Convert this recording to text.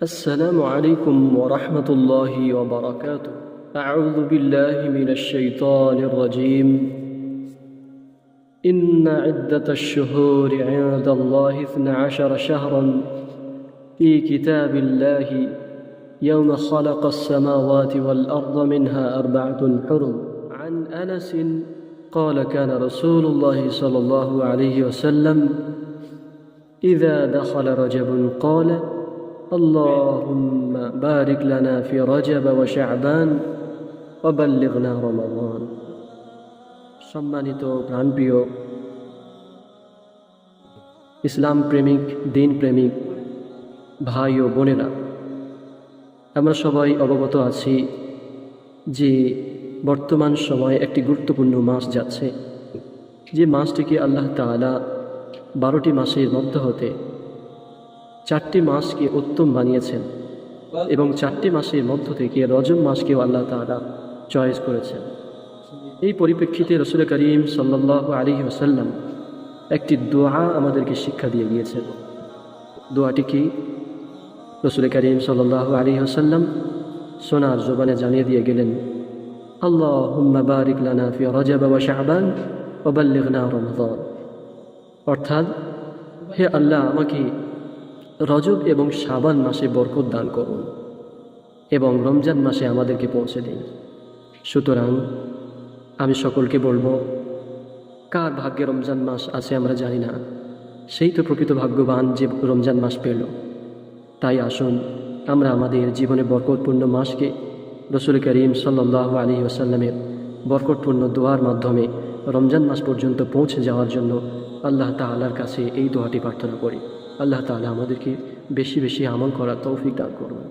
السلام عليكم ورحمة الله وبركاته. أعوذ بالله من الشيطان الرجيم. إن عدة الشهور عند الله 12 شهرا في كتاب الله يوم خلق السماوات والأرض منها 4 حرم. عن أنس قال كان رسول الله صلى الله عليه وسلم إذا دخل رجب قال اللهم بارك لنا في رجب وشعبان وبلغنا رمضان. সম্মানিত প্রাণপ্রিয় ইসলাম প্রেমিক, দিন প্রেমিক ভাই ও বোনেরা, আমরা সবাই অবগত আছি যে বর্তমান সময়ে একটি গুরুত্বপূর্ণ মাস যাচ্ছে, যে মাসটিকে আল্লাহ তাআলা 12টি মাসের মধ্য হতে 4টি মাসকে উত্তম বানিয়েছেন এবং 4টি মাসের মধ্য থেকে রজব মাসকেও আল্লাহ তাআলা চয়েস করেছেন। এই পরিপ্রেক্ষিতে রাসূল করিম সাল্লাল্লাহু আলাইহি ওয়াসাল্লাম একটি দোয়া আমাদেরকে শিক্ষা দিয়ে গিয়েছেন। দোয়াটি কি? রাসূল করিম সাল্লাল্লাহু আলাইহি ওয়াসাল্লাম সোনার জবানে জানিয়ে দিয়ে গেলেন, আল্লাহুম্মা বারিক লানা ফি রজব ওয়া শাবান ওয়া বাল্লিগনা রমাদান। অর্থাৎ, হে আল্লাহ, আমাকে রজব এবং শাবান মাসে বরকত দান করুন এবং রমজান মাসে আমাদেরকে পৌঁছে দিন। সুতরাং আমি সকলকে বলবো, কার ভাগ্যে রমজান মাস আছে আমরা জানি না, সেই তো প্রকৃত ভাগ্যবান যে রমজান মাস পেল। তাই আসুন আমরা আমাদের জীবনে বরকতপূর্ণ মাসকে রাসূল করিম সাল্লাল্লাহু আলাইহি ওয়াসাল্লামের বরকতপূর্ণ দোয়ার মাধ্যমে রমজান মাস পর্যন্ত পৌঁছে যাওয়ার জন্য আল্লাহ তাআলার কাছে এই দোয়াটি প্রার্থনা করি। আল্লাহ তাআলা আমাদেরকে বেশি বেশি আমল করার তৌফিক দান করুন।